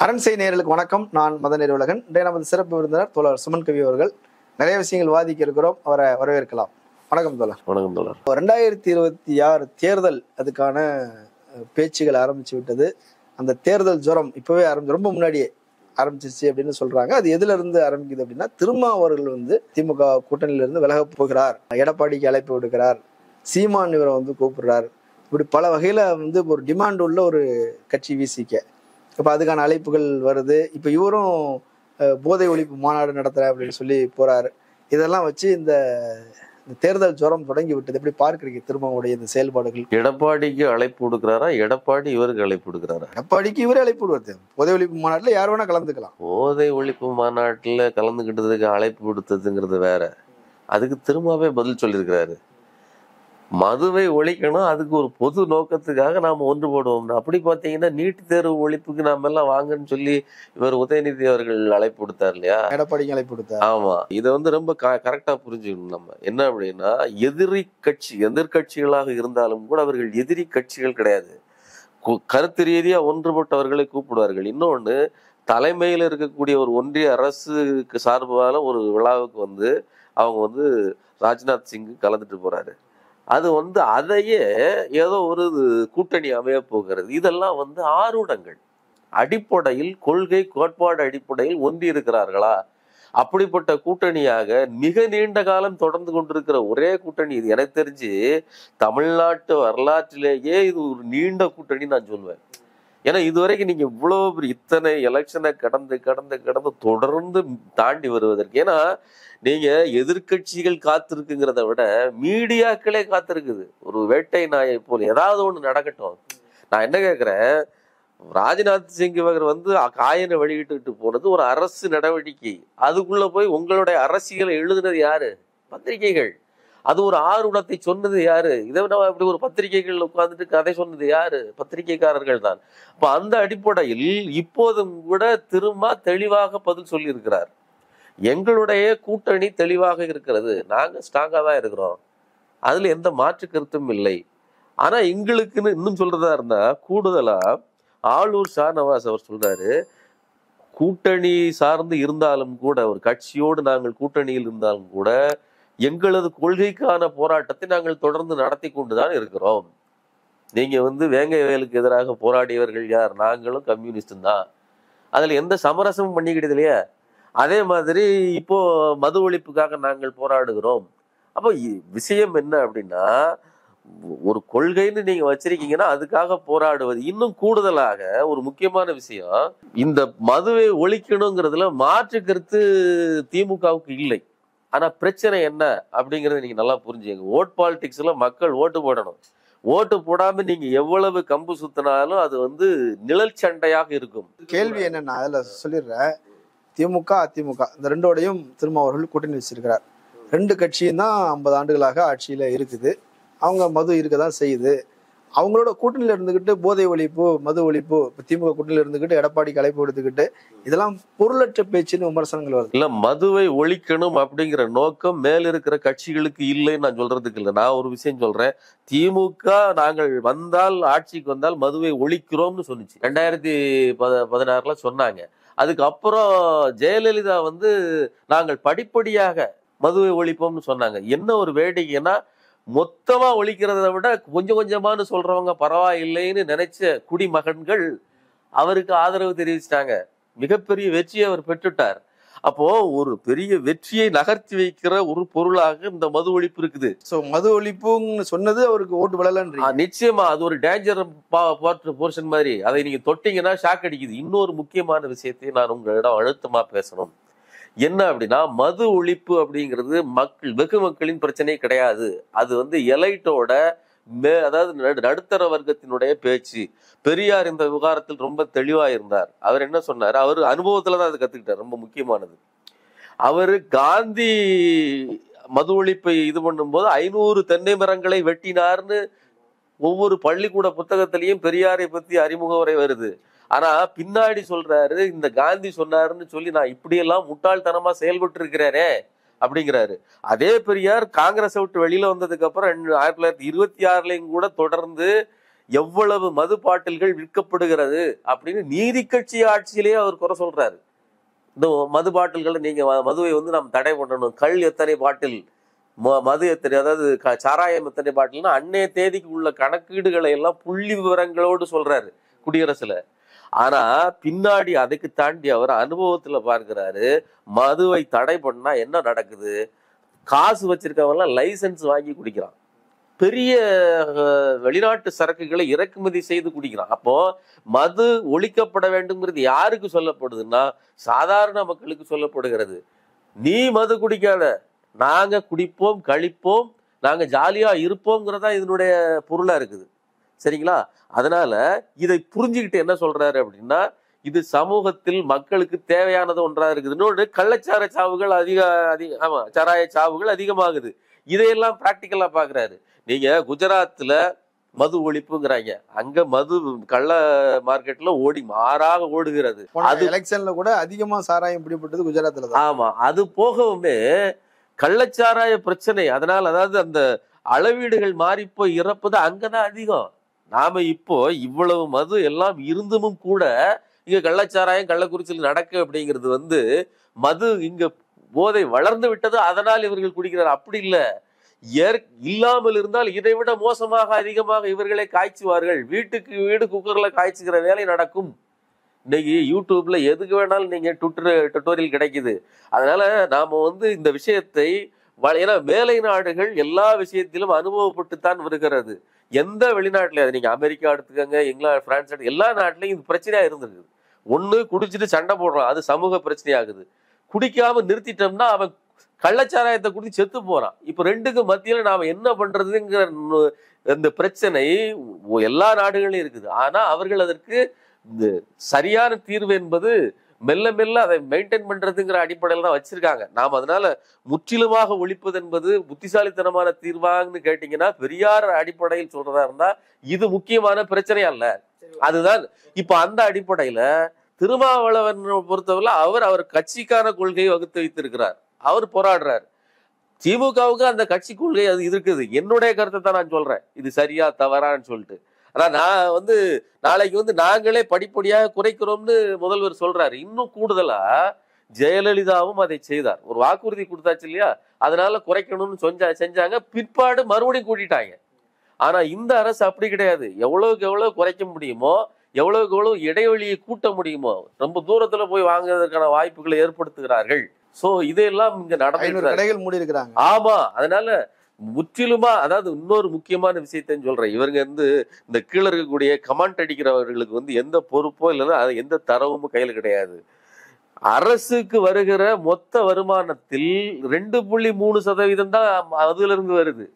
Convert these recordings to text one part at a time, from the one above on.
அரண்சை நேயர்களுக்கு வணக்கம். நான் மதன் உலகன். இன்றைய நமது சிறப்பு விருந்தினர் தோழர் சுமன் கவி அவர்கள். நிறைய விஷயங்கள் வாதிக்க இருக்கிறோம், அவரை வரவேற்கலாம். வணக்கம் தோழர். வணக்கம் தோழர். 2026 தேர்தல் அதுக்கான பேச்சுகள் ஆரம்பிச்சு விட்டது. அந்த தேர்தல் ஜுரம் இப்பவே ரொம்ப முன்னாடியே ஆரம்பிச்சிச்சு அப்படின்னு சொல்றாங்க. அது எதுல இருந்து ஆரம்பிக்குது அப்படின்னா, திருமாவர்கள் திமுக கூட்டணியில இருந்து விலக போகிறார், எடப்பாடிக்கு அழைப்பு விடுக்கிறார், சீமான் இவரை கூப்பிடுறார். இப்படி பல வகையில ஒரு டிமாண்ட் உள்ள ஒரு கட்சி விசிக்க. இப்போ அதுக்கான அழைப்புகள் வருது. இப்போ இவரும் போதை ஒழிப்பு மாநாடு நடத்துறேன் அப்படின்னு சொல்லி போறாரு. இதெல்லாம் வச்சு இந்த தேர்தல் ஜுரம் தொடங்கி விட்டது. எப்படி பார்க்குறீங்க திருமாவுடைய இந்த செயல்பாடுகள்? எடப்பாடிக்கு அழைப்பு விடுக்கிறாரா, எடப்பாடி இவருக்கு அழைப்பு விடுக்கிறாரா? எடப்பாடிக்கு இவரே அழைப்பு விடுவது. போதை ஒழிப்பு மாநாட்டில் யார் வேணா கலந்துக்கலாம். போதை ஒழிப்பு மாநாட்டில் கலந்துக்கிட்டதுக்கு அழைப்பு விடுத்ததுங்கிறது வேற. அதுக்கு திரும்பவே பதில் சொல்லியிருக்கிறாரு. மதுவை ஒழிக்கணும், அதுக்கு ஒரு பொது நோக்கத்துக்காக நாம் ஒன்றுபடுவோம். அப்படி பார்த்தீங்கன்னா நீட் தேர்வு ஒழிப்புக்கு நாம எல்லாம் வாங்கன்னு சொல்லி இவர் உதயநிதி அவர்கள் அழைப்பு விடுத்தார் இல்லையா? எடப்பாடிக்கு அழைப்பு விடுத்தார். ஆமா, இதை ரொம்ப கரெக்டா புரிஞ்சுக்கணும். நம்ம என்ன அப்படின்னா, எதிர்கட்சிகளாக இருந்தாலும் கூட அவர்கள் எதிரி கட்சிகள் கிடையாது. கருத்து ரீதியா ஒன்றுபட்டவர்களை கூப்பிடுவார்கள். இன்னொன்னு, தலைமையில் இருக்கக்கூடிய ஒரு ஒன்றிய அரசுக்கு சார்பால ஒரு விழாவுக்கு அவங்க ராஜ்நாத் சிங் கலந்துட்டு போறாரு. அது அதையே ஏதோ ஒரு கூட்டணி அமைய போகிறது. இதெல்லாம் ஆரூடங்கள். அடிப்படையில் கொள்கை கோட்பாடு அடிப்படையில் ஒன்றி இருக்கிறார்களா? அப்படிப்பட்ட கூட்டணியாக மிக நீண்ட காலம் தொடர்ந்து கொண்டிருக்கிற ஒரே கூட்டணி இது. எனக்கு தெரிஞ்சு தமிழ்நாட்டு வரலாற்றிலேயே இது ஒரு நீண்ட கூட்டணி நான் சொல்லுவேன். ஏன்னா இதுவரைக்கும் நீங்க இவ்வளவு இத்தனை எலெக்ஷனை கடந்து தொடர்ந்து தாண்டி வருவதற்கு, ஏன்னா நீங்க எதிர்கட்சிகள் காத்திருக்குங்கிறத விட மீடியாக்களே காத்திருக்குது. ஒரு வேட்டை நாயை போல் ஏதாவது ஒண்ணு நடக்கட்டும். நான் என்ன கேட்கிறேன், ராஜ்நாத் சிங் இவர் காயனை வெளியிட்டு போனது ஒரு அரசு நடவடிக்கை. அதுக்குள்ள போய் உங்களுடைய அரசியலை எழுதுனது யாரு? பத்திரிகைகள். அது ஒரு ஆர்வத்தை சொன்னது யாரு? இதை அப்படி ஒரு பத்திரிகைகள் உட்கார்ந்துட்டு கதை சொன்னது யாரு? பத்திரிகைக்காரர்கள் தான். அப்ப அந்த அடிப்படையில் இப்போதும் கூட திரும்ப தெளிவாக பதில் சொல்லி இருக்கிறார். எங்களுடைய கூட்டணி தெளிவாக இருக்கிறது, நாங்க ஸ்ட்ராங்கா தான் இருக்கிறோம், அதுல எந்த மாற்று கருத்தும் இல்லை. ஆனா எங்களுக்குன்னு இன்னும் சொல்றதா இருந்தா, கூடுதலா ஆளூர் ஷாநவாஸ் அவர் சொல்றாரு, கூட்டணி சார்ந்து இருந்தாலும் கூட, ஒரு கட்சியோடு நாங்கள் கூட்டணியில் இருந்தாலும் கூட எங்களது கொள்கைக்கான போராட்டத்தை நாங்கள் தொடர்ந்து நடத்தி கொண்டுதான் இருக்கிறோம். நீங்க வேங்கை வயலுக்கு எதிராக போராடியவர்கள் யார்? நாங்களும் கம்யூனிஸ்டும் தான். அதுல எந்த சமரசமும் பண்ணிக்கிட்டது இல்லையா? அதே மாதிரி இப்போ மது ஒழிப்புக்காக நாங்கள் போராடுகிறோம். அப்போ விஷயம் என்ன அப்படின்னா, ஒரு கொள்கைன்னு நீங்க வச்சிருக்கீங்கன்னா அதுக்காக போராடுவது. இன்னும் கூடுதலாக ஒரு முக்கியமான விஷயம், இந்த மதுவை ஒழிக்கணுங்கிறதுல மாற்று கருத்து திமுகவுக்கு இல்லை. ஆனா பிரச்சனை என்ன அப்படிங்கறத நீங்க நல்லா புரிஞ்சுங்க. ஓட் பாலிடிக்ஸ்ல மக்கள் ஓட்டு போடணும். ஓட்டு போடாம நீங்க எவ்வளவு கம்பு சுத்தினாலும் அது நிழல் சண்டையாக இருக்கும். கேள்வி என்னன்னா, அதுல சொல்லிடுறேன், திமுக அதிமுக இந்த ரெண்டோடையும் திருமாவர்கள் கூட்டணி வச்சிருக்கிறார். ரெண்டு கட்சியும் தான் 50 ஆண்டுகளாக ஆட்சியில இருக்குது. அவங்க மது இருக்கதான் செய்யுது. அவங்களோட கூட்டணியில இருந்துகிட்டு போதை ஒழிப்பு மது ஒழிப்பு, திமுக கூட்டணியில இருந்துகிட்டு எடப்பாடிக்கு அழைப்பு எடுத்துக்கிட்டு, இதெல்லாம் பொருளற்ற பேச்சுன்னு விமர்சனங்கள் வருது. இல்ல, மதுவை ஒழிக்கணும் அப்படிங்கிற நோக்கம் மேல இருக்கிற கட்சிகளுக்கு இல்லைன்னு நான் சொல்றதுக்கு இல்லை. நான் ஒரு விஷயம் சொல்றேன், திமுக நாங்கள் ஆட்சிக்கு வந்தால் மதுவை ஒழிக்கிறோம்னு சொன்னிச்சு. 2016 சொன்னாங்க. அதுக்கப்புறம் ஜெயலலிதா நாங்கள் படிப்படியாக மதுவை ஒழிப்போம்னு சொன்னாங்க. என்ன ஒரு வேடிக்கைன்னா, மொத்தமா ஒழிக்கிறத விட கொஞ்சம் கொஞ்சமானு சொல்றவங்க பரவாயில்லைன்னு நினைச்ச குடிமகன்கள் அவருக்கு ஆதரவு தெரிவிச்சிட்டாங்க. மிகப்பெரிய வெற்றியை அவர் பெற்றுட்டார். அப்போ ஒரு பெரிய வெற்றியை நகர்த்தி வைக்கிற ஒரு பொருளாக இந்த மது ஒழிப்பு இருக்குது. சோ மது ஒழிப்புன்னு சொன்னது அவருக்கு ஓட்டு விழலன்னு. நிச்சயமா அது ஒரு டேஞ்சர் போர்ஷன் மாதிரி. அதை நீங்க தொட்டீங்கன்னா ஷாக் அடிக்குது. இன்னொரு முக்கியமான விஷயத்தை நான் உங்களிடம் அழுத்தமா பேசணும். என்ன அப்படின்னா, மது ஒழிப்பு அப்படிங்கிறது வெகு மக்களின் பிரச்சனை கிடையாது. அது எலைட்டோட அதாவது நடுத்தர வர்க்கத்தினுடைய பேச்சு. பெரியார் இந்த விவகாரத்தில் ரொம்ப தெளிவா இருந்தார். அவர் என்ன சொன்னார், அவர் அனுபவத்துலதான் அதை கத்துக்கிட்டார். ரொம்ப முக்கியமானது, அவரு காந்தி மது ஒழிப்பை இது பண்ணும் போது 500 தென்னை மரங்களை வெட்டினார்னு ஒவ்வொரு பள்ளிக்கூட புத்தகத்திலையும் பெரியாரை பத்தி அறிமுக உரை வருது. ஆனா பின்னாடி சொல்றாரு, இந்த காந்தி சொன்னாருன்னு சொல்லி நான் இப்படியெல்லாம் முட்டாள்தனமா செயல்பட்டு இருக்கிறாரே அப்படிங்கிறாரு. அதே பெரியார் காங்கிரஸை விட்டு வெளியில வந்ததுக்கு அப்புறம் 1926 கூட தொடர்ந்து எவ்வளவு மது பாட்டில்கள் விற்கப்படுகிறது அப்படின்னு நீதி கட்சி ஆட்சியிலேயே அவர் குறை சொல்றாரு. இந்த மது பாட்டில்களை நீங்க மதுவை வந்து நாம் தடை பண்ணணும், கள் எத்தனை பாட்டில், மது எத்தனை, அதாவது சாராயம் எத்தனை பாட்டில்னா அன்னைய தேதிக்கு உள்ள கணக்கீடுகளை எல்லாம் புள்ளி விவரங்களோடு சொல்றாரு குடியரசுல. ஆனா பின்னாடி அதுக்கு தாண்டி அவர் அனுபவத்துல பார்க்கிறாரு, மதுவை தடை பண்ணா என்ன நடக்குது, காசு வச்சிருக்கவங்க லைசன்ஸ் வாங்கி குடிக்கிறான், பெரிய வெளிநாட்டு சரக்குகளை இறக்குமதி செய்து குடிக்கிறான். அப்போ மது ஒழிக்கப்பட வேண்டும்ங்கிறது யாருக்கு சொல்லப்படுதுன்னா சாதாரண மக்களுக்கு சொல்லப்படுகிறது. நீ மது குடிக்காத, நாங்க குடிப்போம், கழிப்போம், நாங்க ஜாலியா இருப்போம்ங்கிறதா இதனுடைய பொருளா இருக்குது. சரிங்களா? அதனால இதை புரிஞ்சுக்கிட்டு என்ன சொல்றாரு அப்படின்னா, இது சமூகத்தில் மக்களுக்கு தேவையானது ஒன்றா இருக்குது. இன்னொன்று, கள்ளச்சார சாவுகள் ஆமா, சாராய சாவுகள் அதிகமாகுது. இதையெல்லாம் பிராக்டிக்கலா பாக்குறாரு. நீங்க குஜராத்ல மது ஒழிப்புங்கிறாங்க, அங்க மது கள்ள மார்க்கெட்ல மாறாக ஓடுகிறது. அது எலெக்ஷன்ல கூட அதிகமா சாராயம் பிடிபட்டது குஜராத்ல தான். ஆமா, அது போகவுமே கள்ளச்சாராய பிரச்சனை. அதனால அதாவது அந்த அளவீடுகள் மாறி போய் இறப்பது அங்கதான் அதிகம். நாம இப்போ இவ்வளவு மது எல்லாம் இருந்தும் கூட இங்க கள்ளச்சாராயம் கள்ளக்குறிச்சியில் நடக்கு அப்படிங்கிறது வந்து மது இங்க போதை வளர்ந்து விட்டது, அதனால் இவர்கள் குடிக்கிறார். அப்படி இல்லை, இல்லாமல் இருந்தால் இதை விட மோசமாக அதிகமாக இவர்களை காய்ச்சுவார்கள். வீட்டுக்கு வீடு குக்கர்ல காய்ச்சுகிற வேலை நடக்கும். இன்னைக்கு யூடியூப்ல எதுக்கு வேணாலும் நீங்க டுட்டோரியல் கிடைக்குது. அதனால நாம வந்து இந்த விஷயத்தை, ஏன்னா மேலை நாடுகள் எல்லா விஷயத்திலும் அனுபவப்பட்டுத்தான் வருகிறது. எந்த வெளிநாட்டுல நீங்க அமெரிக்கா எடுத்துக்கங்க, இங்கிலாந்து, பிரான்ஸ், எல்லா நாட்டிலையும் இது பிரச்சனையா இருந்திருக்கு. ஒண்ணு குடிச்சிட்டு சண்டை போடுறான், அது சமூக பிரச்சனையாகுது. குடிக்காம நிறுத்திட்டோம்னா அவன் கள்ளச்சாராயத்தை குடிச்சு செத்து போறான். இப்ப ரெண்டுக்கும் மத்தியில நாம என்ன பண்றதுங்கிற இந்த பிரச்சனை எல்லா நாடுகளிலும் இருக்குது. ஆனா அவர்கள் அதற்கு சரியான தீர்வு என்பது மெல்ல மெல்ல அதை மெயின்டைன் பண்றதுங்கிற அடிப்படையில தான் வச்சிருக்காங்க. நாம் அதனால முற்றிலுமாக ஒழிப்பது என்பது புத்திசாலித்தனமான தீர்வான்னு கேட்டீங்கன்னா, பெரியார் அடிப்படையில் சொல்றதா இருந்தா இது முக்கியமான பிரச்சனை அல்ல. அதுதான் இப்ப அந்த அடிப்படையில திருமாவளவன் பொறுத்தவரை அவர் கட்சிக்கான கொள்கையை வகுத்து வைத்திருக்கிறார். அவர் போராடுறார். திமுகவுக்கு அந்த கட்சி கொள்கை அது இருக்குது. என்னுடைய கருத்தை தான் நான் சொல்றேன், இது சரியா தவறான்னு சொல்லிட்டு. ஆனா நான் வந்து நாளைக்கு வந்து நாங்களே படிப்படியாக குறைக்கிறோம்னு முதல்வர் சொல்றாரு. இன்னும் கூடுதலா ஜெயலலிதாவும் அதை செய்தார். ஒரு வாக்குறுதி கொடுத்தாச்சு இல்லையா, அதனால குறைக்கணும்னு செஞ்சாங்க. பிற்பாடு மறுபடியும் கூட்டிட்டாங்க. ஆனா இந்த அரசு அப்படி கிடையாது. எவ்வளவுக்கு எவ்வளவு குறைக்க முடியுமோ, எவ்வளவுக்கு எவ்வளவு இடைவெளியை கூட்ட முடியுமோ, ரொம்ப தூரத்துல போய் வாங்குறதுக்கான வாய்ப்புகளை ஏற்படுத்துகிறார்கள். சோ இதெல்லாம் இங்க நடந்து. ஆமா, அதனால முற்றிலுமா, அதாவது இன்னொரு முக்கியமான விஷயத்தையும் சொல்றேன். இவங்க வந்து இந்த கீழே இருக்கக்கூடிய கமெண்ட் அடிக்கிறவர்களுக்கு வந்து எந்த பொறுப்போ இல்லைன்னா அது எந்த தரவும் கையில் கிடையாது. அரசுக்கு வருகிற மொத்த வருமானத்தில் 2.3% தான் அதுல இருந்து வருது.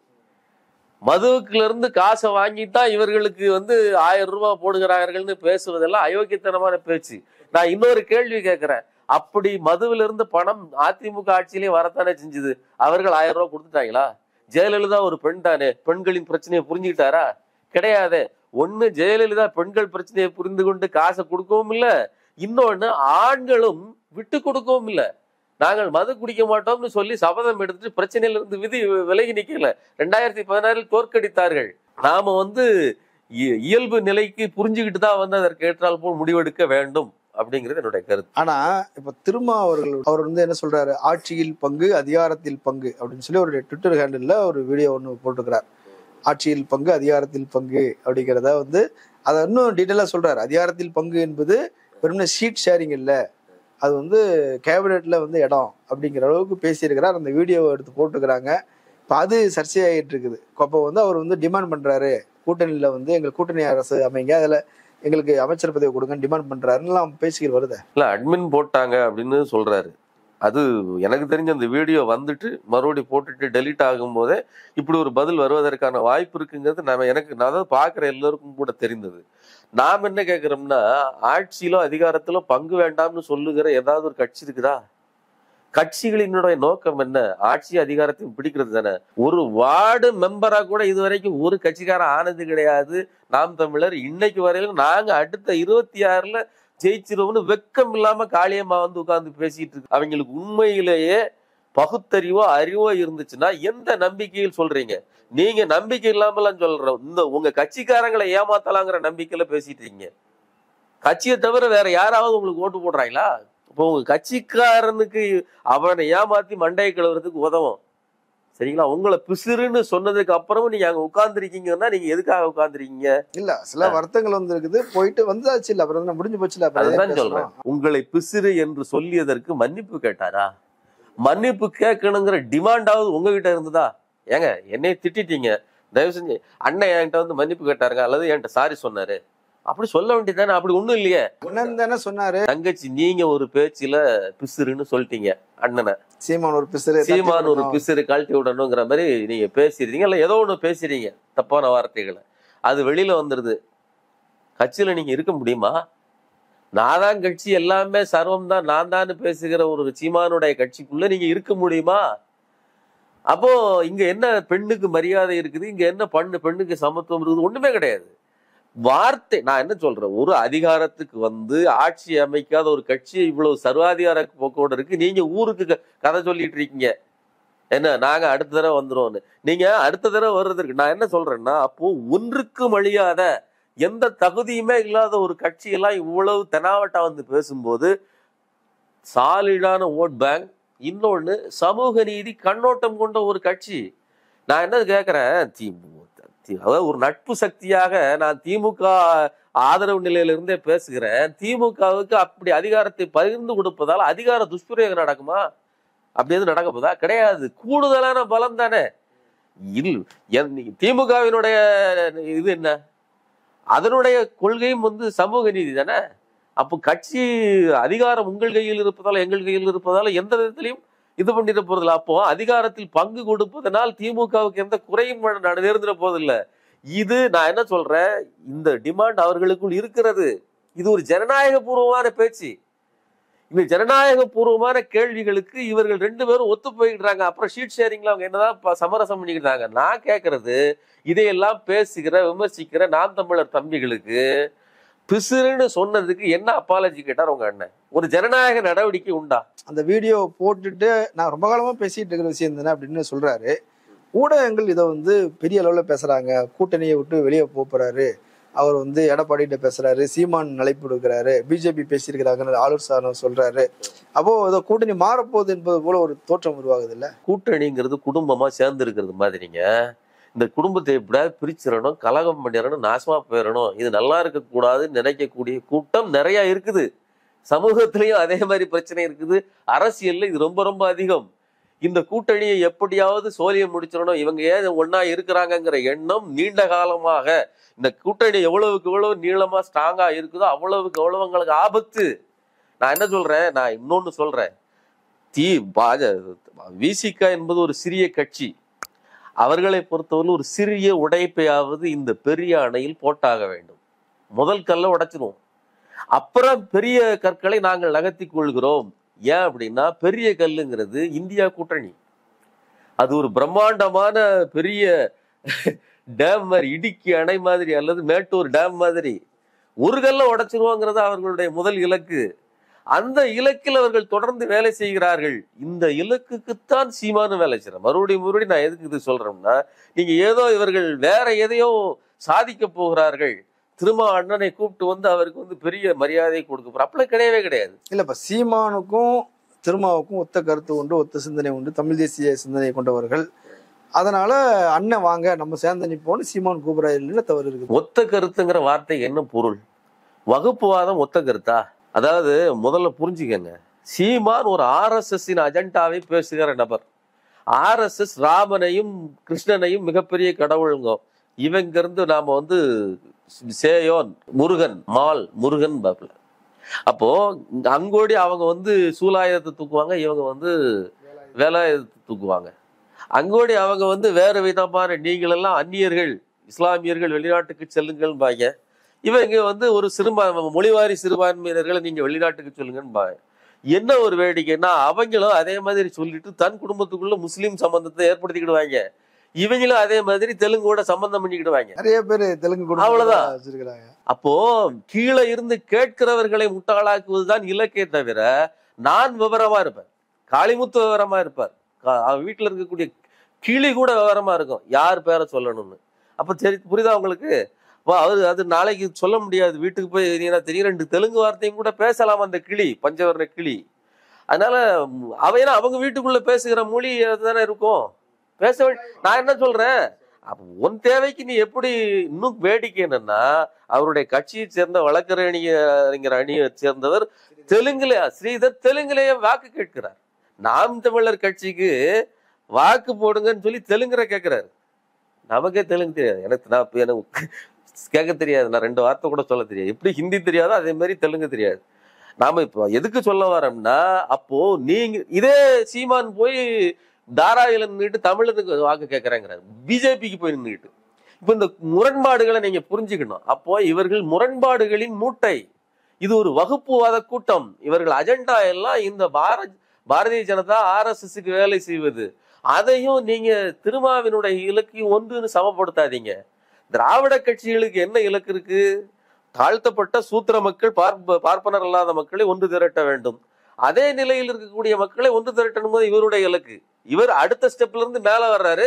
மதுவுக்குல இருந்து காசை வாங்கித்தான் இவர்களுக்கு வந்து 1000 ரூபாய் போடுகிறார்கள்னு பேசுவதெல்லாம் அயோக்கியத்தனமான பேச்சு. நான் இன்னொரு கேள்வி கேட்கிறேன், அப்படி மதுவில இருந்து பணம் அதிமுக ஆட்சியிலேயே வரத்தானே செஞ்சுது? அவர்கள் 1000 ரூபாய் கொடுத்துட்டாங்களா? ஜெயலலிதா ஒரு பெண் தானே, பெண்களின் பிரச்சனையை புரிஞ்சுக்கிட்டாரா? கிடையாது. ஒண்ணு ஜெயலலிதா பெண்கள் பிரச்சனையை புரிந்து கொண்டு காசை கொடுக்கவும் இல்லை, இன்னொன்னு ஆண்களும் விட்டு கொடுக்கவும் இல்லை. நாங்கள் மது குடிக்க மாட்டோம்னு சொல்லி சபதம் எடுத்துட்டு பிரச்சனையில இருந்து விலகி நிக்கல. 2016 தோற்கடித்தார்கள். நாம வந்து இயல்பு நிலைக்கு புரிஞ்சுக்கிட்டு தான் வந்து அதற்கு ஏற்றால் போல் முடிவெடுக்க வேண்டும் அப்படிங்கிறது என்னுடைய கருத்து. ஆனா இப்ப அவர் வந்து என்ன சொல்றாரு, ஆட்சியில் பங்கு அதிகாரத்தில் பங்கு அப்படின்னு சொல்லி ஒரு ட்விட்டர் ஹேண்டில் ஒரு வீடியோ ஒன்று போட்டுக்கிறார். ஆட்சியில் பங்கு அதிகாரத்தில் பங்கு அப்படிங்கிறத வந்து அதை இன்னும் டீட்டெயிலா சொல்றாரு. அதிகாரத்தில் பங்கு என்பது வெறும் சீட் ஷேரிங் இல்லை, அது வந்து கேபினெட்ல வந்து இடம் அப்படிங்கிற அளவுக்கு பேசியிருக்கிறார். அந்த வீடியோவை எடுத்து போட்டுக்கிறாங்க. இப்போ அது சர்ச்சையாகிட்டு இருக்குது. அப்போ வந்து அவர் வந்து டிமாண்ட் பண்றாரு, கூட்டணியில வந்து எங்கள் கூட்டணி அரசு அமைங்க, அதுல எங்களுக்கு அமைச்சர் பதவி கொடுங்கன்னு டிமாண்ட் பண்றாருன்னு பேசிக்கிட்டு வருது. இல்ல அட்மின் போட்டாங்க அப்படின்னு சொல்றாரு. அது எனக்கு தெரிஞ்ச அந்த வீடியோ வந்துட்டு மறுபடியும் போட்டுட்டு டெலீட் ஆகும் போதே இப்படி ஒரு பதில் வருவதற்கான வாய்ப்பு இருக்குங்கிறது நான் தான் பாக்குற எல்லாருக்கும் கூட தெரிந்தது. நாம் என்ன கேட்கிறோம்னா, ஆட்சியிலோ அதிகாரத்திலோ பங்கு வேண்டாம்னு சொல்லுகிற ஏதாவது ஒரு கட்சி இருக்குதா? கட்சிகளினுடைய நோக்கம் என்ன? ஆட்சி அதிகாரத்தையும் பிடிக்கிறது தானே. ஒரு வார்டு மெம்பரா கூட இதுவரைக்கும் ஒரு கட்சிக்காரன் ஆனது கிடையாது. நாம் தமிழர் இன்னைக்கு வரையிலும் நாங்க அடுத்த 26ல ஜெயிச்சிருவோம்னு வெக்கம் இல்லாம காளியம்மா வந்து உட்கார்ந்து பேசிட்டு இருக்கு. அவங்களுக்கு உண்மையிலேயே பகுத்தறிவோ அறிவோ இருந்துச்சுன்னா எந்த நம்பிக்கையில் சொல்றீங்க? நீங்க நம்பிக்கை இல்லாமலாம் சொல்ற இந்த உங்க கட்சிக்காரங்களை ஏமாத்தலாங்கிற நம்பிக்கையில பேசிட்டு இருக்கீங்க. கட்சியை தவிர வேற யாராவது உங்களுக்கு ஓட்டு போடுறாங்களா? இப்போ உங்க கட்சிக்காரனுக்கு அவனை ஏமாத்தி மண்டையை கிளவுறதுக்கு உதவும். சரிங்களா? உங்களை பிசுறுன்னு சொன்னதுக்கு அப்புறமும் நீங்க அங்க உட்கார்ந்துருக்கீங்கன்னா நீங்க எதுக்காக உட்கார்ந்துருக்கீங்க? இல்ல சில வருத்தங்கள் வந்து இருக்குது, போயிட்டு வந்தாச்சு, இல்ல அப்புறம் என்ன முடிஞ்சு போச்சு. அதுதான் சொல்றேன். உங்களை பிசுறு என்று சொல்லியதற்கு மன்னிப்பு கேட்டாரா? மன்னிப்பு கேட்கணுங்கிற டிமாண்டாவது உங்ககிட்ட இருந்ததா? ஏங்க என்னைய திட்டிட்டீங்க, தயவு செஞ்சு அண்ணன் என்கிட்ட வந்து மன்னிப்பு கேட்டாருங்க அல்லது என்கிட்ட சாரி சொன்னாரு அப்படி சொல்ல வேண்டியதானே? அப்படி ஒண்ணும் இல்லையே. அண்ணன் தானே சொன்னாரு. தங்கச்சி நீங்க ஒரு பேச்சுல பிசுறுன்னு சொல்லிட்டீங்க அண்ணனை. சீமான் ஒரு பிசுறு, சீமான் ஒரு பிசுறு கழட்டி விடணுங்கிற மாதிரி நீங்க பேசிடுறீங்க, இல்ல ஏதோ ஒண்ணு பேசுறீங்க, தப்பான வார்த்தைகளை. அது வெளியில வந்துருது. கட்சியில நீங்க இருக்க முடியுமா? நான் தான் கட்சி, எல்லாமே சர்வம் தான், நான் தான் பேசுகிற ஒரு சீமானுடைய கட்சிக்குள்ள நீங்க இருக்க முடியுமா? அப்போ இங்க என்ன பெண்ணுக்கு மரியாதை இருக்குது, இங்க என்ன பெண்ணுக்கு சமத்துவம் இருக்குது? ஒண்ணுமே கிடையாது. வார்த்தை. நான் என்ன சொல்றேன், ஒரு அதிகாரத்துக்கு வந்து ஆட்சி அமைக்காத ஒரு கட்சி இவ்வளவு சர்வாதிகார போக்கோடு இருக்கு. நீங்க ஊருக்கு கதை சொல்லிட்டு இருக்கீங்க, என்ன நாங்க அடுத்த தடவை வந்துருவோம்னு. நீங்க அடுத்த தடவை வர்றதுக்கு நான் என்ன சொல்றேன்னா, அப்போ ஒன்றுக்கும் அழியாத எந்த தகுதியுமே இல்லாத ஒரு கட்சியெல்லாம் இவ்வளவு தெனாவட்டா வந்து பேசும்போது, சாலிடான ஓட் பேங்க், இன்னொன்னு சமூக நீதி கண்ணோட்டம் கொண்ட ஒரு கட்சி. நான் என்ன கேட்கிறேன், அதாவது ஒரு நட்பு சக்தியாக நான் திமுக ஆதரவு நிலையில இருந்தே பேசுகிறேன். திமுகவுக்கு அப்படி அதிகாரத்தை பகிர்ந்து கொடுப்பதால் அதிகார துஷ்பிரயோகம் நடக்குமா? அப்படி எதுவும் நடக்க போதா? கிடையாது. கூடுதலான பலம் தானே. திமுகவினுடைய இது என்ன? அதனுடைய கொள்கையும் வந்து சமூக நீதி தானே. அப்போ கட்சி அதிகாரம் உங்கள் கையில் இருப்பதால எங்கள் கையில் இருப்பதால எந்த விதத்திலையும் இது பண்ணிட போறதில்ல. அப்போ அதிகாரத்தில் பங்கு கொடுப்பதனால் திமுகவுக்கு எந்த குறையும் நேர்ந்துட போதில்லை. இது நான் என்ன சொல்றேன், இந்த டிமாண்ட் அவர்களுக்குள் இருக்கிறது. இது ஒரு ஜனநாயக பூர்வமான பேச்சு. இந்த ஜனநாயக பூர்வமான கேள்விகளுக்கு இவர்கள் ரெண்டு பேரும் ஒத்து போயிடுறாங்க. அப்புறம் ஷீட் ஷேரிங்ல அவங்க என்னதான் சமரசம் பண்ணிக்கிட்டாங்க. நான் கேட்கறது, இதையெல்லாம் பேசுகிற விமர்சிக்கிற நாம் தமிழர் தம்பிகளுக்கு பிசுறுன்னு சொன்னதுக்கு என்ன அப்பாலஜி கேட்டார் உங்க அண்ணன்? ஒரு ஜனநாயக நடவடிக்கை உண்டா? அந்த வீடியோ போட்டுட்டு நான் ரொம்ப காலமா பேசிட்டு இருக்கிற விஷயம் தானே அப்படின்னு சொல்றாரு. ஊடகங்கள் இதை வந்து பெரிய அளவுல பேசுறாங்க. கூட்டணியை விட்டு வெளியே போறாரு, அவர் வந்து எடப்பாடிகிட்ட பேசுறாரு, சீமான் அழைப்பு கொடுக்கிறாரு, பிஜேபி பேசியிருக்கிறாங்கன்னு ஆளுநர் சார் சொல்றாரு. அப்போ ஏதோ கூட்டணி மாறப்போகுது என்பது போல ஒரு தோற்றம் உருவாகுது இல்ல? கூட்டணிங்கிறது குடும்பமா சேர்ந்து இருக்கிறது மாதிரிங்க. இந்த குடும்பத்தை எப்படியாவது பிரிச்சிடணும், கலகம் பண்ணிடணும், நாசமா போயிடணும், இது நல்லா இருக்கக்கூடாதுன்னு நினைக்கக்கூடிய கூட்டம் நிறைய இருக்குது. சமூகத்திலையும் அதே மாதிரி பிரச்சனை இருக்குது. அரசியல்ல இது ரொம்ப ரொம்ப அதிகம். இந்த கூட்டணியை எப்படியாவது சோழியம் முடிச்சிடணும், இவங்க ஏன் ஒன்னா இருக்கிறாங்கிற எண்ணம் நீண்ட காலமாக. இந்த கூட்டணி எவ்வளவுக்கு எவ்வளவு நீளமா ஸ்ட்ராங்கா இருக்குதோ அவ்வளவுக்கு எவ்வளவு உங்களுக்கு ஆபத்து. நான் என்ன சொல்றேன், நான் இன்னொன்னு சொல்றேன். விசிக என்பது ஒரு சிறிய கட்சி. அவர்களை பொறுத்தவரை ஒரு சிறிய உடைப்பையாவது இந்த பெரிய அணையில் போட்டாக வேண்டும். முதல் கல்லை உடைச்சிருவோம், அப்புறம் பெரிய கற்களை நாங்கள் நகர்த்தி கொள்கிறோம். ஏன் அப்படின்னா, பெரிய கல்லுங்கிறது இந்தியா கூட்டணி. அது ஒரு பிரம்மாண்டமான பெரிய டேம் மாதிரி, இடுக்கி அணை மாதிரி அல்லது மேட்டூர் டேம் மாதிரி. ஒரு கல்லை உடைச்சிருவோங்கிறது அவர்களுடைய முதல் இலக்கு. அந்த இலக்கில் அவர்கள் தொடர்ந்து வேலை செய்கிறார்கள். இந்த இலக்குக்குத்தான் சீமானு வேலை செய்யறேன். மறுபடியும் நான் எதுக்கு இது சொல்றேன்னா, நீங்க ஏதோ இவர்கள் வேற எதையோ சாதிக்க போகிறார்கள், திரும்ப அண்ணனை கூப்பிட்டு வந்து அவருக்கு வந்து பெரிய மரியாதை கொடுக்க போற அப்படி கிடையவே கிடையாது. இல்ல, இப்ப சீமானுக்கும் திருமாவுக்கும் ஒத்த கருத்து உண்டு, ஒத்த சிந்தனை உண்டு, தமிழ் தேசிய சிந்தனை கொண்டவர்கள். அதனால அண்ணன் வாங்க நம்ம சேர்ந்து நிப்போம்னு சீமான் கூப்பிடாது, தவறு இருக்கு. ஒத்த கருத்துங்கிற வார்த்தை என்ன பொருள்? வகுப்புவாதம் ஒத்த கருத்தா? அதாவது முதல்ல புரிஞ்சுக்கங்க, சீமான் ஒரு RSS அஜெண்டாவை பேசுகிற நபர். RSS ராமனையும் கிருஷ்ணனையும் மிகப்பெரிய கடவுளுங்க. இவங்க இருந்து நாம வந்து சேயோன் முருகன் முருகன் பாப்புல. அப்போ அங்கோடி அவங்க வந்து சூலாயுதத்தை தூக்குவாங்க, இவங்க வந்து வேலாயுதத்தை தூக்குவாங்க. அங்கோடி அவங்க வந்து வேற விதமான, நீங்கள் எல்லாம் அந்நியர்கள், இஸ்லாமியர்கள் வெளிநாட்டுக்கு செல்லுங்கள் பாங்க. இவங்க வந்து ஒரு மொழிவாரி சிறுபான்மையினர்களை நீங்க வெளிநாட்டுக்கு சொல்லுங்கன்னு பாங்க. என்ன ஒரு வேடிக்கைன்னா, அவங்களும் அதே மாதிரி சொல்லிட்டு தன் குடும்பத்துக்குள்ள முஸ்லீம் சம்பந்தத்தை ஏற்படுத்திக்கிடுவாங்க. இவங்களும் அதே மாதிரி தெலுங்கோட சம்பந்தம் பண்ணிக்கிடுவாங்க. நிறைய பேர் தெலுங்கு அவ்வளவுதான். அப்போ கீழே இருந்து கேட்கிறவர்களை முட்டாளாக்குவதுதான் இலக்கே தவிர, நான் விவரமா இருப்பேன், காளிமுத்து விவரமா இருப்பார், அவன் வீட்டுல இருக்கக்கூடிய கிளி கூட விவரமா இருக்கும் யார் பேரை சொல்லணும்னு. அப்ப சரி, புரியுதா உங்களுக்கு? அது நாளைக்கு சொல்ல முடியாது. வீட்டுக்கு போய் தெரியும் 2 தெலுங்கு வார்த்தையும் கூட பேசலாம் அந்த கிளி, பஞ்சவர்ண கிளி. அதனால ஏன்னா அவங்க வீட்டுக்குள்ள பேசுகிற மொழி அதுதானே இருக்கும். நான் என்ன சொல்றேன், அப்ப உன் தேவைக்கு நீ எப்படி. இன்னும் வேடிக்கை என்னன்னா, அவருடைய கட்சியை சேர்ந்த வழக்கறிஞர் அணியை சேர்ந்தவர் ஸ்ரீதர் தெலுங்குலேயே வாக்கு கேட்கிறார். நாம் தமிழர் கட்சிக்கு வாக்கு போடுங்கன்னு சொல்லி தெலுங்குல கேட்கிறாரு. நமக்கே தெலுங்கு தெரியாது. எனக்கு கேட்க தெரியாது. நான் 2 வார்த்தை கூட சொல்ல தெரியாது. எப்படி ஹிந்தி தெரியாதோ அதே மாதிரி தெலுங்கு தெரியாது. நாம இப்போ எதுக்கு சொல்ல வரோம்னா, அப்போ நீங்க இதே சீமான் போய் தாராவில நின்றுட்டு தமிழனுக்கு வாக்கு கேட்கறாங்கிறாரு, பிஜேபிக்கு போய் நின்றுட்டு. இப்ப இந்த முரண்பாடுகளை நீங்க புரிஞ்சுக்கணும். அப்போ இவர்கள் முரண்பாடுகளின் மூட்டை. இது ஒரு வகுப்புவாத கூட்டம். இவர்கள் அஜெண்டா எல்லாம் இந்த பாரதிய ஜனதா RSSக்கு வேலை செய்வது. அதையும் நீங்க திருமாவினுடைய இலக்கையும் ஒன்றுன்னு சமப்படுத்தாதீங்க. திராவிட கட்சிகளுக்கு என்ன இலக்கு இருக்கு? தாழ்த்தப்பட்ட சூத்திர மக்கள், பார்ப்பனர் அல்லாத மக்களை ஒன்று திரட்ட வேண்டும். அதே நிலையில் இருக்கக்கூடிய மக்களை ஒன்று திரட்டணும் போது இவருடைய இலக்கு. இவர் அடுத்த ஸ்டெப்ல இருந்து மேல வர்றாரு.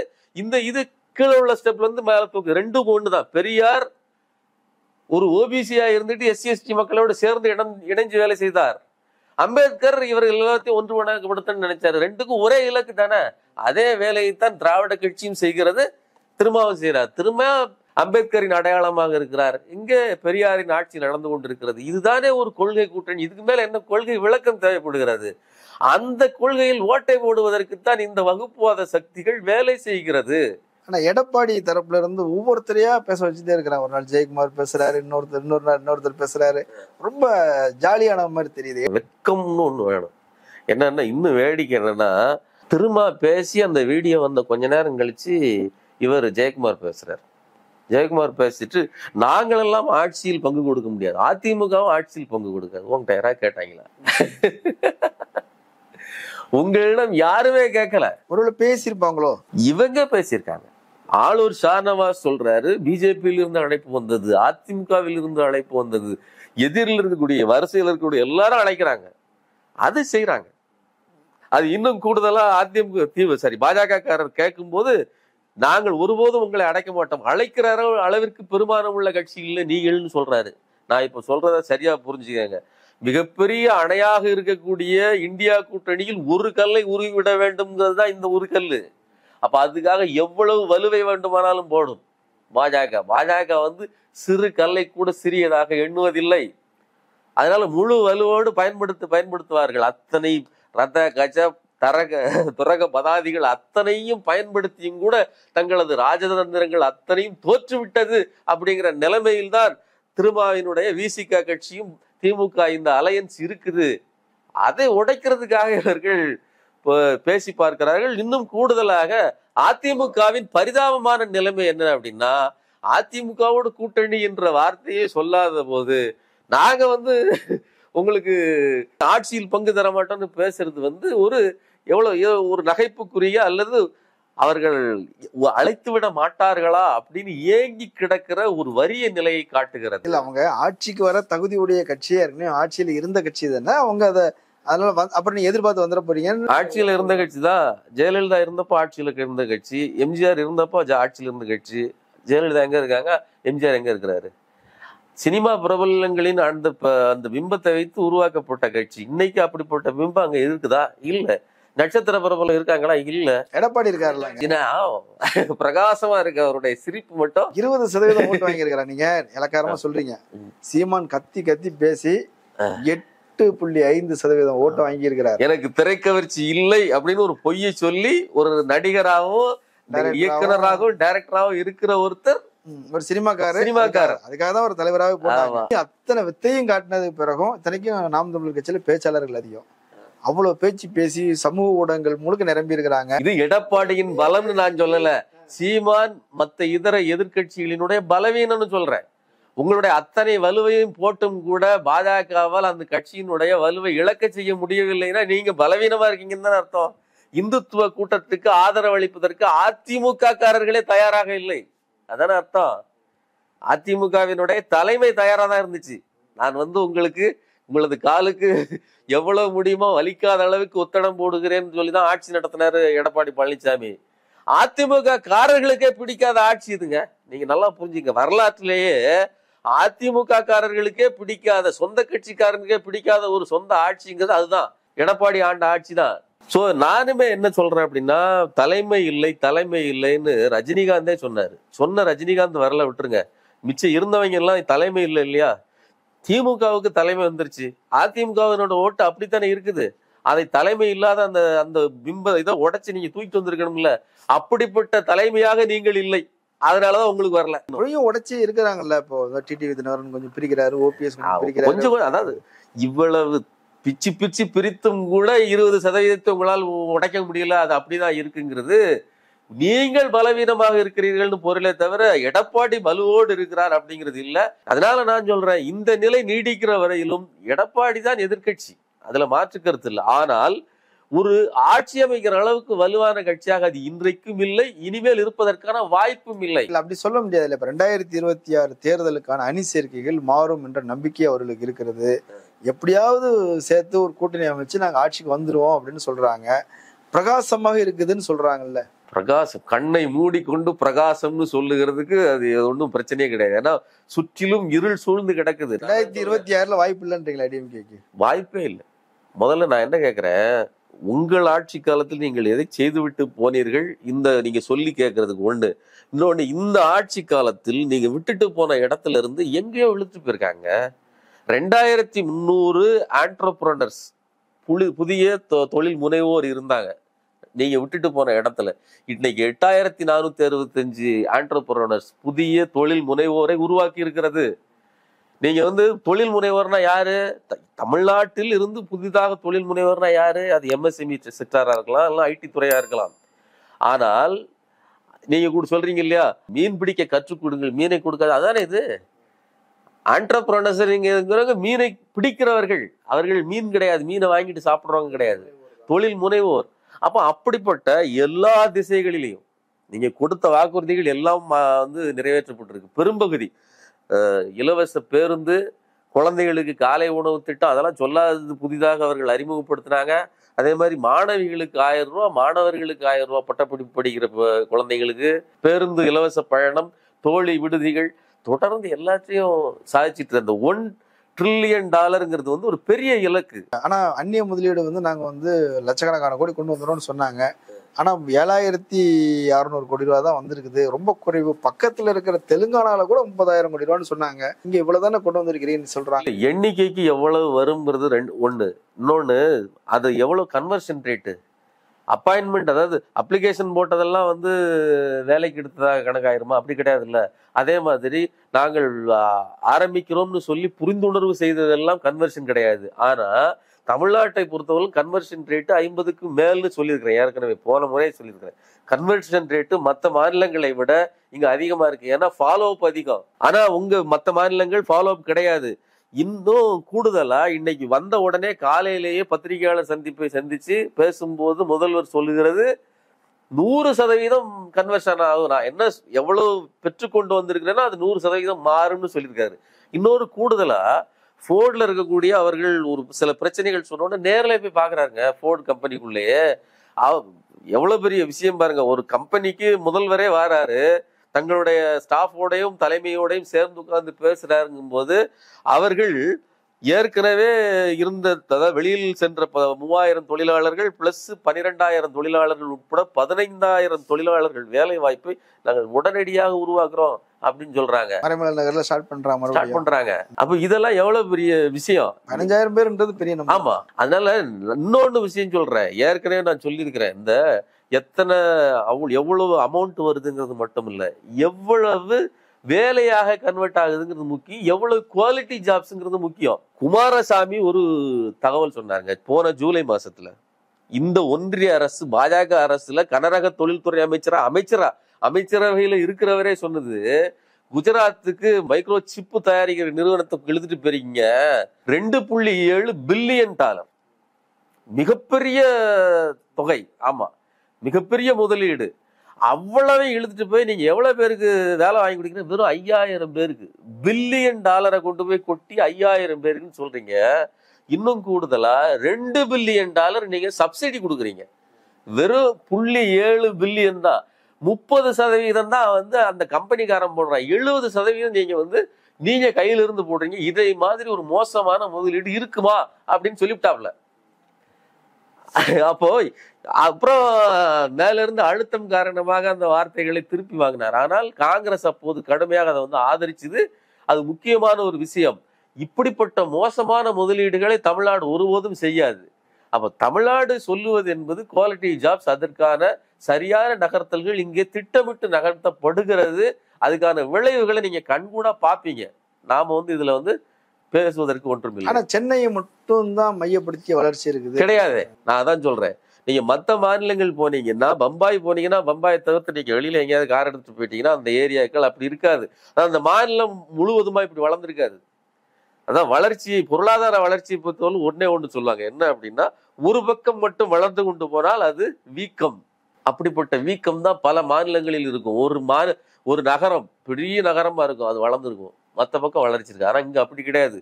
இது கீழே உள்ள ஸ்டெப்ல இருந்து மேல தூக்கு. 2க்கும் ஒண்ணுதான். பெரியார் ஒரு ஓபிசியா இருந்துட்டு SC/ST மக்களோடு சேர்ந்து இணைஞ்சு வேலை செய்தார். அம்பேத்கர் இவர்கள் எல்லாத்தையும் ஒன்றுபடுத்த நினைச்சாரு. 2க்கும் ஒரே இலக்கு தானே. அதே வேலையைத்தான் திராவிட கட்சியும் செய்கிறது, திருமாவும் செய்கிறார். திரும்ப அம்பேத்கரின் அடையாளமாக இருக்கிறார். இங்கே பெரியாரின் ஆட்சி நடந்து கொண்டிருக்கிறது. இதுதானே ஒரு கொள்கை கூட்டணி. இதுக்கு மேல என்ன கொள்கை விளக்கம் தேவைப்படுகிறது? அந்த கொள்கையில் ஓட்டை போடுவதற்குத்தான் இந்த வகுப்புவாத சக்திகள் வேலை செய்கிறது. ஆனா எடப்பாடி தரப்புல இருந்து ஒவ்வொருத்தரையா பேச வச்சுட்டே இருக்கிறாங்க. ஒரு நாள் ஜெயக்குமார் பேசுறாரு, இன்னொருத்தர் பேசுறாரு. ரொம்ப ஜாலியான மாதிரி தெரியுது. வெக்கம்னு ஒண்ணு வேணும். என்னன்னா, இன்னும் வேடிக்கை என்னன்னா, திரும்ப பேசி அந்த வீடியோ வந்த கொஞ்ச நேரம் கழிச்சு இவர் ஜெயக்குமார் பேசுறாரு. ஜெயக்குமார் பேசிட்டு, நாங்கள் எல்லாம் ஆட்சியில் பங்கு கொடுக்க முடியாது, அதிமுகவும் ஆட்சியில் பங்கு கொடுக்காது. உங்ககிட்ட யாராவது கேட்டாங்களா? உங்களிடம் யாருமே கேட்கல. ஒருவேளை பேசியிருப்பாங்களோ? இவங்க பேசியிருக்காங்க. ஆளூர் ஷானவாஸ் சொல்றாரு, பிஜேபியில இருந்து அழைப்பு வந்தது, அதிமுகவில் இருந்து அழைப்பு வந்தது, எதிரில் இருக்கக்கூடிய வரிசையில் இருக்கக்கூடிய எல்லாரும் அழைக்கிறாங்க. அது செய்யறாங்க. அது இன்னும் கூடுதலா பாஜக காரர் கேட்கும் போது, நாங்கள் ஒருபோதும் உங்களை அடைக்க மாட்டோம், அழைக்கிற அளவிற்கு பெரும்பாலும் உள்ள கட்சி இல்லை நீங்கள்னு சொல்றாரு. நான் இப்ப சொல்றத சரியா புரிஞ்சுக்கங்க. மிகப்பெரிய அணையாக இருக்கக்கூடிய இந்தியா கூட்டணியில் ஒரு கல்லை உருவிவிட வேண்டும்ங்கிறது தான் இந்த ஒரு கல்லு. அப்ப அதுக்காக எவ்வளவு வலுவை வேண்டுமானாலும் போடும் பாஜக சிறு கல்லை கூட சிறியதாக எண்ணுவதில்லை. அதனால முழு வலுவோடு பயன்படுத்துவார்கள். அத்தனை ரத கஜ துரக பதாதிகள் அத்தனையும் பயன்படுத்தியும் கூட தங்களது ராஜதந்திரங்கள் அத்தனையும் தோற்றுவிட்டது. அப்படிங்கிற நிலைமையில்தான் திருமாவினுடைய விசிக கட்சியும் திமுக இந்த அலையன்ஸ் இருக்குது. அதை உடைக்கிறதுக்காக இவர்கள் பேசி பார்க்கிறார்கள். இன்னும் கூடுதலாக அதிமுகவின் பரிதாபமான நிலைமை என்ன அப்படின்னா, அதிமுகவோடு கூட்டணி என்ற வார்த்தையே சொல்லாத போது நாங்க உங்களுக்கு ஆட்சியில் பங்கு தர மாட்டோம்னு பேசுறது ஒரு நகைப்புக்குரிய, அல்லது அவர்கள் அழைத்து விட மாட்டார்களா அப்படின்னு ஏங்கி கிடக்கிற ஒரு வறிய நிலையை காட்டுகிறது. இல்ல, அவங்க ஆட்சிக்கு வர தகுதியுடைய கட்சியா இருக்கு, ஆட்சியில இருந்த கட்சி தானே அவங்க. அதனால அப்புறம் நீ எதிர்பார்த்து வந்துட போறீங்க. ஆட்சியில இருந்த கட்சி தான். ஜெயலலிதா இருந்தப்போ ஆட்சியில இருந்த கட்சி, எம்ஜிஆர் இருந்தப்போ ஆட்சியில இருந்த கட்சி. ஜெயலலிதா எங்க இருக்காங்க, எம்ஜிஆர் எங்க இருக்கிறாரு? சினிமா பிரபலங்களின் அந்த பிம்பத்தை வைத்து உருவாக்கப்பட்ட கட்சி. இன்னைக்கு அப்படிப்பட்ட பிம்பம் அங்க இருக்குதா? இல்ல. நட்சத்திர பிரபலம் இருக்காங்களா? இல்ல. எடப்பாடி இருக்காருல்ல, பிரகாசமா இருக்கு அவருடைய சிரிப்பு மட்டும். 20% ஓட்டு வாங்கி இருக்கிறார். நீங்க இலக்காரமா சொல்றீங்க. சீமான் கத்தி கத்தி பேசி 8.5% ஓட்டு வாங்கி இருக்கிறார். எனக்கு திரைக்கவர்ச்சி இல்லை அப்படின்னு ஒரு பொய்யை சொல்லி ஒரு நடிகராகவும் இயக்குனராகவும் டைரக்டராகவும் இருக்கிற ஒருத்தர், ஒரு சினிமாக்காரர். அதுக்காக தான் ஒரு தலைவராக போனாங்க. அத்தனை வித்தையும் காட்டினதுக்கு பிறகும் இத்தனைக்கும் நாம் தமிழர் கட்சியில பேச்சாளர்கள் அதிகம். அவ்வளவு பேச்சு பேசி சமூக ஊடகங்கள் முழுக்க நிரம்பி இருக்கிறாங்க. இது எடப்பாடியின் பலம்னு நான் சொல்லல, சீமான் மத்த இதர எதிர்கட்சிகளினுடைய பலவீனம்னு சொல்றேன். உங்களுடைய அத்தனை வலுவையும் போட்டும் கூட பாஜகவால் அந்த கட்சியினுடைய வலுவை இழக்க செய்ய முடியவில்லைன்னா நீங்க பலவீனமா இருக்கீங்கன்னு தான் அர்த்தம். இந்துத்துவ கூட்டத்துக்கு ஆதரவு அளிப்பதற்கு அதிமுக காரர்களே தயாராக இல்லை, அதான அர்த்தம். அதிமுகவினுடைய தலைமை தயாரா தான் இருந்துச்சு. நான் உங்களுக்கு உங்களது காலுக்கு எவ்வளவு முடியுமோ வலிக்காத அளவுக்கு ஒத்தடம் போடுகிறேன்னு சொல்லிதான் ஆட்சி நடத்தினாரு எடப்பாடி பழனிசாமி. அதிமுக காரர்களுக்கே பிடிக்காத ஆட்சி இதுங்க. நீங்க நல்லா புரிஞ்சுங்க. வரலாற்றிலேயே அதிமுக காரர்களுக்கே பிடிக்காத, சொந்த கட்சிக்காரனுக்கே பிடிக்காத ஒரு சொந்த ஆட்சிங்கிறது அதுதான், எடப்பாடி ஆண்ட ஆட்சி தான். சோ நானுமே என்ன சொல்றேன் அப்படின்னா, தலைமை இல்லை தலைமை இல்லைன்னு ரஜினிகாந்தே சொன்னாரு. சொன்ன ரஜினிகாந்த் வரல விட்டுருங்க, மிச்சம் இருந்தவங்க எல்லாம் தலைமை இல்லை இல்லையா? திமுகவுக்கு தலைமை வந்துருச்சு, அதிமுகவினோட ஓட்டு அப்படித்தானே இருக்குது. அதை தலைமை இல்லாத அந்த அந்த பிம்ப இதை உடைச்சு நீங்க தூக்கிட்டு வந்திருக்கணும்ல. அப்படிப்பட்ட தலைமையாக நீங்கள் இல்லை, அதனாலதான் உங்களுக்கு வரல. மொழியும் உடைச்சு இருக்கிறாங்கல்ல. இப்போ டிடிவி தினகரன் கொஞ்சம் பிரிக்கிறாரு, ஓபிஎஸ் கொஞ்சம், அதாவது இவ்வளவு பிச்சு பிச்சு பிரித்தும் கூட 20% உங்களால் உடைக்க முடியல, அது அப்படிதான் இருக்குங்கிறது நீங்கள் பலவீனமாக இருக்கிறீர்கள்னு பொருளே தவிர எடப்பாடி வலுவோடு இருக்கிறார் அப்படிங்கிறது இல்ல. அதனால நான் சொல்றேன், இந்த நிலை நீடிக்கிற வரையிலும் எடப்பாடி தான் எதிர்கட்சி, அதுல மாற்று கருத்து இல்லை. ஆனால் ஒரு ஆட்சி அமைக்கிற அளவுக்கு வலுவான கட்சியாக அது இன்றைக்கும் இல்லை, இனிமேல் இருப்பதற்கான வாய்ப்பும் இல்லை. அப்படி சொல்ல முடியாது. இப்ப 2026 தேர்தலுக்கான அணி சேர்க்கைகள் மாறும் என்ற நம்பிக்கை அவர்களுக்கு இருக்கிறது. எப்படியாவது சேர்த்து ஒரு கூட்டணி அமைச்சு நாங்க ஆட்சிக்கு வந்துருவோம் அப்படின்னு சொல்றாங்க. பிரகாசமாக இருக்குதுன்னு சொல்றாங்கல்ல. பிரகாசம், கண்ணை மூடிக்கொண்டு பிரகாசம்னு சொல்லுகிறதுக்கு அது ஒன்றும் பிரச்சனையே கிடையாது. ஏன்னா சுற்றிலும் இருள் சூழ்ந்து கிடக்குது. 2026 வாய்ப்பு இல்லைன்றீங்களா டிஎம்கேக்கு? வாய்ப்பே இல்லை. முதல்ல நான் என்ன கேட்கிறேன், உங்கள் ஆட்சி காலத்தில் நீங்கள் எதை செய்துவிட்டு போனீர்கள்? இந்த நீங்க சொல்லி கேட்கறதுக்கு ஒண்ணு. இன்னொன்னு, இந்த ஆட்சி காலத்தில் நீங்க விட்டுட்டு போன இடத்துல இருந்து எங்கேயோ இழுத்து போயிருக்காங்க. 2300 ஆண்டர்பிரனர்ஸ், புதிய தொழில் முனைவோர் இருந்தாங்க நீங்க விட்டுட்டு போன இடத்துல. இன்னைக்கு 8465 ஆண்டர்பிரனர்ஸ், புதிய தொழில் முனைவோரை உருவாக்கி இருக்கிறது. நீங்க தொழில் முனைவோர்னா யாரு? தமிழ்நாட்டில் இருந்து புதிதாக தொழில் முனைவோர்னா யாரு? அது எம்எஸ்எம்இ செக்டாரா இருக்கலாம், இல்ல ஐடி துறையா இருக்கலாம். ஆனால் நீங்க கூட சொல்றீங்க இல்லையா, மீன் பிடிக்க கற்றுக் கொடுங்கள், மீனை கொடுக்காது. அதானே இது ஆண்டர்பிரனர்ஸ். நீங்க மீனை பிடிக்கிறவர்கள், அவர்கள் மீன் கிடையாது, மீனை வாங்கிட்டு சாப்பிடுறவங்க கிடையாது, தொழில் முனைவோர். அப்ப அப்படிப்பட்ட எல்லா திசைகளிலையும் நீங்க கொடுத்த வாக்குறுதிகள் எல்லாம் நிறைவேற்றப்பட்டிருக்கு. பெரும்பகுதி இலவச பேருந்து, குழந்தைகளுக்கு காலை உணவு திட்டம், அதெல்லாம் சொல்லாதது புதிதாக அவர்கள் அறிமுகப்படுத்தினாங்க. அதே மாதிரி மாணவிகளுக்கு 1000 ரூபாய், மாணவர்களுக்கு 1000 ரூபாய், பட்டப்படிப்பு படிக்கிற குழந்தைங்களுக்கு பேருந்து இலவச பயணம், தோழி விடுதிகள், தொடர்ந்து எல்லாத்தையும் சாதிச்சுட்டு இருந்த $1 trillion ஒரு பெரிய இலக்கு. ஆனா அந்நிய முதலீடு நாங்க லட்சக்கணக்கான கோடி கொண்டு வந்துடும் சொன்னாங்க. ஆனா 7600 கோடி ரூபா தான் வந்திருக்குது, ரொம்ப குறைவு. பக்கத்துல இருக்கிற தெலுங்கானால கூட 30,000 கோடி ரூபான்னு சொன்னாங்க. இங்க இவ்வளவுதானே கொண்டு வந்திருக்கிறீங்கன்னு சொல்றாங்க. எண்ணிக்கைக்கு எவ்வளவு வருங்கிறது ஒண்ணு. இன்னொன்னு, அது எவ்வளவு கன்வர்ஷன் ரேட்டு, அப்பாயின்மெண்ட், அதாவது அப்ளிகேஷன் போட்டதெல்லாம் வேலைக்கு எடுத்ததாக கணக்காயிருமா? அப்படி கிடையாது இல்ல. அதே மாதிரி நாங்கள் ஆரம்பிக்கிறோம்னு சொல்லி புரிந்துணர்வு செய்ததெல்லாம் கன்வர்ஷன் கிடையாது. ஆனா தமிழ்நாட்டை பொறுத்தவரை கன்வர்ஷன் ரேட்டு 50க்கு மேல்னு சொல்லியிருக்கிறேன், ஏற்கனவே போன முறையே சொல்லியிருக்கிறேன். கன்வர்ஷன் ரேட்டு மற்ற மாநிலங்களை விட இங்க அதிகமா இருக்கு. ஏன்னா ஃபாலோ அப் அதிகம். ஆனா மற்ற மாநிலங்கள் ஃபாலோ அப் கிடையாது. இன்னும் கூடுதலா இன்னைக்கு வந்த உடனே காலையிலேயே பத்திரிகையாளர் சந்திப்பை சந்திச்சு பேசும்போது முதல்வர் சொல்லுகிறது 100% கன்வர்ஷன் ஆகும். நான் என்ன எவ்வளவு பெற்றுக்கொண்டு வந்திருக்கிறேன்னா அது 100% மாறும்னு சொல்லியிருக்காரு. இன்னொரு கூடுதலா ஃபோர்ட்ல இருக்கக்கூடிய அவர்கள் ஒரு சில பிரச்சனைகள் சொன்னோட நேரில் போய் பாக்குறாங்க. ஃபோர்ட் கம்பெனிக்குள்ளேயே எவ்வளவு பெரிய விஷயம் பாருங்க. ஒரு கம்பெனிக்கு முதல்வரே வாராரு, தங்களுடைய ஸ்டாஃபோடையும் தலைமையோடையும் சேர்ந்து உட்கார்ந்து பேசுறாருங்கும் போது அவர்கள் ஏற்கனவே இருந்த, அதாவது வெளியில் சென்ற 3000 தொழிலாளர்கள் பிளஸ் 12,000 தொழிலாளர்கள் உட்பட 15,000 தொழிலாளர்கள் வேலை வாய்ப்பை நாங்கள் உடனடியாக உருவாக்குறோம் அப்படின்னு சொல்றாங்க. ஸ்டார்ட் பண்றாங்க. அப்ப இதெல்லாம் எவ்வளவு பெரிய விஷயம். 15,000 பேருன்றது பெரிய நம்பர். ஆமா. அதனால இன்னொன்னு விஷயம் சொல்றேன், ஏற்கனவே நான் சொல்லியிருக்கிறேன், இந்த எத்தனை எவ்வளவு அமௌண்ட் வருதுங்கிறது மட்டும் இல்ல, எவ்வளவு வேலையாக கன்வெர்ட் ஆகுதுங்கிறது முக்கியம், எவ்வளவு குவாலிட்டி ஜாப்ஸ்ங்கிறது முக்கியம். குமாரசாமி ஒரு தகவல் சொன்னாங்க போன ஜூலை மாசத்துல. இந்த ஒன்றிய அரசு, பாஜக அரசுல கனரக தொழில்துறை அமைச்சரவையில இருக்கிறவரே சொன்னது, குஜராத்துக்கு மைக்ரோ சிப்பு தயாரிக்கிற நிறுவனத்தை இழுத்துட்டு போறீங்க, $2.7 பில்லியன், மிகப்பெரிய தொகை. ஆமா, மிகப்பெரிய முதலீடு. அவ்வளவே இழுத்துட்டு போய் நீங்க எவ்வளவு பேருக்கு வேலை வாங்கி கொடுக்குறீங்க? வெறும் 5000 பேருக்கு. $1 பில்லியன் கொண்டு போய் கொட்டி 5000 பேருக்குன்னு சொல்றீங்க. இன்னும் கூடுதலா $2 பில்லியன் நீங்க சப்சிடி கொடுக்குறீங்க. வெறும் 0.7 பில்லியன் தான். 30% தான் வந்து அந்த கம்பெனிக்காரன் போடுறான். 70% நீங்க கையில இருந்து போடுறீங்க. இதை மாதிரி ஒரு மோசமான முதலீடு இருக்குமா அப்படின்னு சொல்லிவிட்டாப்ல. அப்போ அப்புறம் மேல இருந்து அழுத்தம் காரணமாக அந்த வார்த்தைகளை திருப்பி வாங்கினார். ஆனால் காங்கிரஸ் அப்போது கடுமையாக அதை வந்து ஆதரிச்சது. அது முக்கியமான ஒரு விஷயம். இப்படிப்பட்ட மோசமான முதலீடுகளை தமிழ்நாடு ஒருபோதும் செய்யாது. அப்ப தமிழ்நாடு சொல்லுவது என்பது குவாலிட்டி ஜாப்ஸ், அதற்கான சரியான நகர்த்தல்கள் இங்கே திட்டமிட்டு நகர்த்தப்படுகிறது. அதுக்கான விளைவுகளை நீங்க கண்கூடா பாப்பீங்க. நாம வந்து இதுல வந்து பேசுவதற்கு ஒன்றும் இல்லை. ஆனா சென்னையை மட்டும் தான் மையப்படுத்திய வளர்ச்சி இருக்குது கிடையாது. நான் அதான் சொல்றேன். நீங்க மத்த மாநிலங்கள் போனீங்கன்னா, பம்பாய் போனீங்கன்னா, பம்பாயை தவிர்த்து நீங்க வெளியில எங்கேயாவது கார் எடுத்துட்டு போயிட்டீங்கன்னா அந்த ஏரியாக்கள் அப்படி இருக்காது. அந்த மாநிலம் முழுவதுமா இப்படி வளர்ந்துருக்காது. அதான் வளர்ச்சியை, பொருளாதார வளர்ச்சியை பொறுத்தவரை ஒண்ணு சொல்லுவாங்க. என்ன அப்படின்னா, ஒரு பக்கம் மட்டும் வளர்ந்து கொண்டு போனால் அது வீக்கம். அப்படிப்பட்ட வீக்கம் தான் பல மாநிலங்களில் இருக்கும். ஒரு நகரம் பெரிய நகரமா இருக்கும், அது வளர்ந்துருக்கும். மற்ற பக்கம் வளர்ச்சி இருக்கு. ஆனா இங்க அப்படி கிடையாது.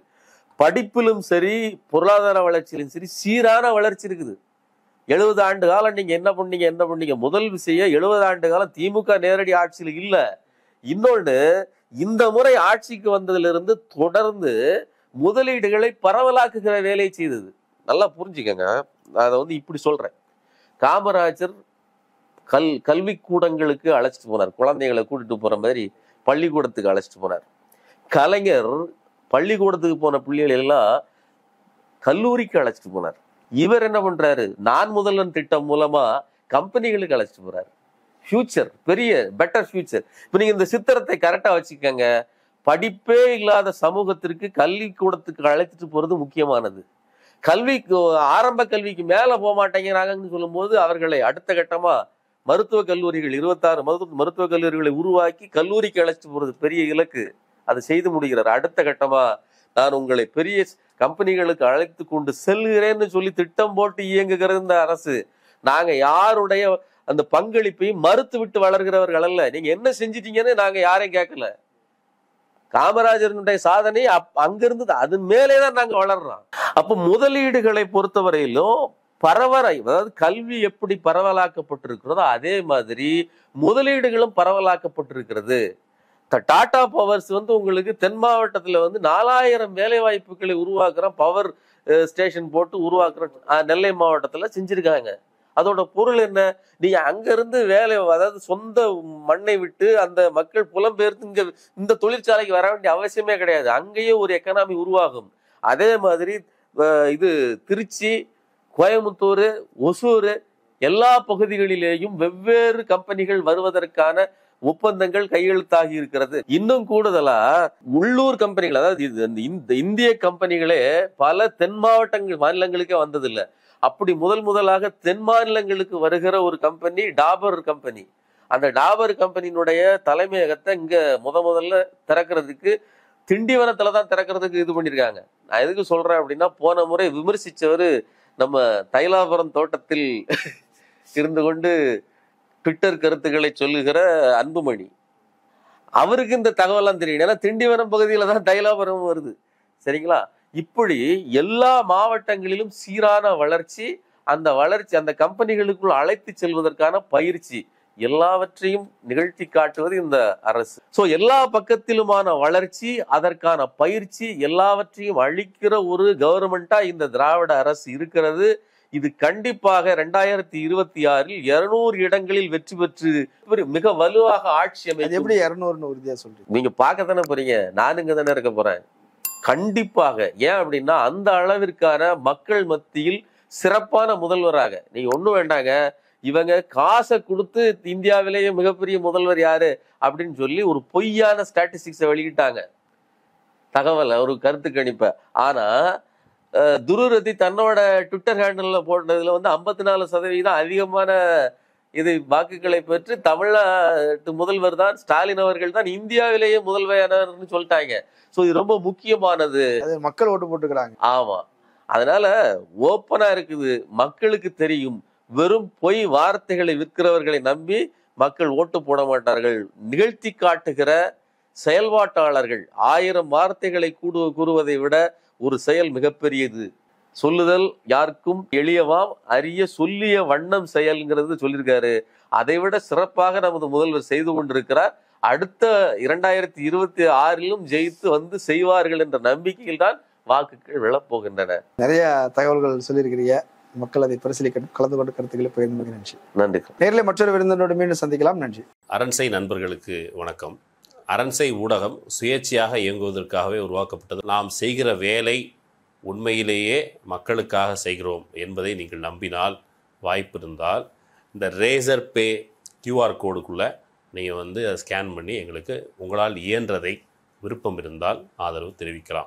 படிப்பிலும் சரி, பொருளாதார வளர்ச்சியிலும் சரி, சீரான வளர்ச்சி இருக்குது. 70 ஆண்டு காலம் நீங்க என்ன பண்ணீங்க? முதல் விஷயம், 70 ஆண்டு காலம் திமுக நேரடி ஆட்சியில் இல்ல. இன்னொன்னு, இந்த முறை ஆட்சிக்கு வந்ததிலிருந்து தொடர்ந்து முதலீடுகளை பரவலாக்குகிற வேலையை செய்தது. நல்லா புரிஞ்சுக்கங்க. நான் அதை வந்து இப்படி சொல்றேன். காமராஜர் கல்வி கூடங்களுக்கு அழைச்சிட்டு போனார். குழந்தைகளை கூட்டிட்டு போற மாதிரி பள்ளிக்கூடத்துக்கு அழைச்சிட்டு போனார். கலைஞர் பள்ளிக்கூடத்துக்கு போன பிள்ளைகள் எல்லாம் கல்லூரிக்கு அழைச்சிட்டு போனார். இவர் என்ன பண்றாரு? நான் முதல்வன் திட்டம் மூலமா கம்பெனிகளுக்கு அழைச்சிட்டு போறாரு. ஃபியூச்சர், பெரிய பெட்டர் ஃபியூச்சர். இப்ப நீங்க இந்த சித்திரத்தை கரெக்டா வச்சுக்கோங்க. படிப்பே இல்லாத சமூகத்திற்கு கல்வி கூடத்துக்கு அழைச்சிட்டு போறது முக்கியமானது. ஆரம்ப கல்விக்கு மேல போக மாட்டேங்கிறாங்கன்னு சொல்லும் போது அவர்களை அடுத்த கட்டமா மருத்துவக் கல்லூரிகள் 26 மருத்துவக் கல்லூரிகளை உருவாக்கி கல்லூரிக்கு அழைச்சிட்டு போறது பெரிய இலக்கு. அதை செய்து முடிகிறார். அடுத்த கட்டமா நான் உங்களை பெரிய கம்பெனிகளுக்கு அழைத்து கொண்டு செல்கிறேன்னு சொல்லி திட்டம் போட்டு இயங்குகிறது இந்த அரசு. நாங்க யாருடைய அந்த பங்களிப்பையும் மறுத்து விட்டு வளர்கிறவர்கள் அல்ல. நீங்க என்ன செஞ்சிட்டீங்கன்னு நாங்க யாரையும் கேட்கல. காமராஜருடைய சாதனை அங்கிருந்து அதன் மேலேதான் நாங்க வளர்றோம். அப்ப முதலீடுகளை பொறுத்தவரையிலும் அதாவது கல்வி எப்படி பரவலாக்கப்பட்டிருக்கிறதோ அதே மாதிரி முதலீடுகளும் பரவலாக்கப்பட்டிருக்கிறது. டாடா பவர்ஸ் உங்களுக்கு தென் மாவட்டத்துல 4000 வேலை வாய்ப்புகளை உருவாக்குற பவர் ஸ்டேஷன் போட்டு உருவாக்குற நெல்லை மாவட்டத்துல செஞ்சிருக்காங்க. அதோட பொருள் என்ன? நீங்க அங்க இருந்து அதாவது சொந்த மண்ணை விட்டு அந்த மக்கள் புலம்பெயர்ந்து இங்க இந்த தொழிற்சாலைக்கு வர வேண்டிய அவசியமே கிடையாது. அங்கேயே ஒரு எக்கனாமி உருவாகும். அதே மாதிரி இது திருச்சி, கோயம்புத்தூர், ஒசூர் எல்லா பகுதிகளிலேயும் வெவ்வேறு கம்பெனிகள் வருவதற்கான ஒப்பந்தங்கள் கையெழுத்தாகி இருக்கிறது. இன்னும் கூடுதலா உள்ளூர் கம்பெனிகள், அதாவது இந்திய கம்பெனிகளே பல தென் மாநிலங்களுக்கே வந்ததில்லை. அப்படி முதலாக தென் மாநிலங்களுக்கு வருகிற ஒரு கம்பெனி டாபர் கம்பெனி. அந்த டாபர் கம்பெனியினுடைய தலைமையகத்தை இங்க முதல்ல திறக்கிறதுக்கு திண்டிவனத்துலதான் திறக்கிறதுக்கு இது பண்ணிருக்காங்க. நான் எதுக்கு சொல்றேன் அப்படின்னா, போன முறை விமர்சிச்சவரு நம்ம தைலாபுரம் தோட்டத்தில் இருந்து கொண்டு ட்விட்டர் கருத்துக்களை சொல்லுகிற அன்புமணி, அவருக்கு இந்த தகவலாம் தெரியும். ஏன்னா திண்டிவனம் பகுதியில தான் தைலாபுரம் வருது. சரிங்களா? இப்படி எல்லா மாவட்டங்களிலும் சீரான வளர்ச்சி, அந்த கம்பெனிகளுக்குள் அழைத்து செல்வதற்கான பயிற்சி எல்லாவற்றையும் நிகழ்த்தி காட்டுவது இந்த அரசு. சோ எல்லா பக்கத்திலுமான வளர்ச்சி, அதற்கான பயிற்சி எல்லாவற்றையும் அளிக்கிற ஒரு கவர்மெண்டா இந்த திராவிட அரசு இருக்கிறது. இது கண்டிப்பாக 2026 200 இடங்களில் வெற்றி பெற்று மிக வலுவாக ஆட்சி அமைக்கும். எப்படி 200 உறுதியா சொல்றீங்க? நீங்க பார்க்கத்தானே போறீங்க, நானுங்க தானே இருக்க போறேன். கண்டிப்பாக. ஏன் அப்படின்னா, அந்த அளவிற்கான மக்கள் மத்தியில் சிறப்பான முதல்வராக, நீங்க ஒண்ணும் வேண்டாங்க, இவங்க காசை கொடுத்து இந்தியாவிலேயே மிகப்பெரிய முதல்வர் யாரு அப்படின்னு சொல்லி ஒரு பொய்யான ஸ்டாட்டிஸ்டிக்ஸை வெளியிட்டாங்க, தகவல், ஒரு கருத்து கணிப்ப. ஆனா துருரதி தன்னோட ட்விட்டர் ஹேண்டல்ல போட்டதுல 54% அதிகமான இது வாக்குகளை பெற்று தமிழ்நாட்டு முதல்வர் தான் ஸ்டாலின் அவர்கள் தான் இந்தியாவிலேயே முதல்வர்னு சொல்லிட்டாங்க. சோ இது ரொம்ப முக்கியமானது. மக்கள் ஓட்டு போட்டுக்கிறாங்க. ஆமா, அதனால ஓப்பனா இருக்குது, மக்களுக்கு தெரியும். வெறும் பொய் வார்த்தைகளை விற்கிறவர்களை நம்பி மக்கள் ஓட்டு போட மாட்டார்கள். நிகழ்த்தி காட்டுகிற செயல்பாட்டாளர்கள் 1000 வார்த்தைகளை கூறுவதை விட ஒரு செயல் மிகப்பெரியது. சொல்லுதல் யாருக்கும் எளியவாம் அரிய சொல்லிய வண்ணம் செயல்ங்கிறது சொல்லியிருக்காரு. அதை விட சிறப்பாக நமது முதல்வர் செய்து கொண்டிருக்கிறார். அடுத்த 2026 ஜெயித்து வந்து செய்வார்கள் என்ற நம்பிக்கையில் தான் வாக்குகள் விழப்போகின்றன. நிறைய தகவல்கள் சொல்லியிருக்கிறீங்க. மக்கள் அதை பரிசீலிக்க கலந்து கொண்டு கருத்துக்களை பகிர்ந்து நன்றி. நன்றி. நேரில் மற்றொரு விருந்தினரோடு மீண்டும் சந்திக்கலாம். நன்றி. அரண்சை நண்பர்களுக்கு வணக்கம். அரண்சை ஊடகம் சுயேட்சையாக இயங்குவதற்காகவே உருவாக்கப்பட்டது. நாம் செய்கிற வேலை உண்மையிலேயே மக்களுக்காக செய்கிறோம் என்பதை நீங்கள் நம்பினால், வாய்ப்பு இருந்தால் இந்த ரேசர் பே கியூஆர் கோடுக்குள்ளே நீங்கள் அதை ஸ்கேன் பண்ணி எங்களுக்கு உங்களால் இயன்றதை விருப்பம் இருந்தால் ஆதரவு தெரிவிக்கலாம்.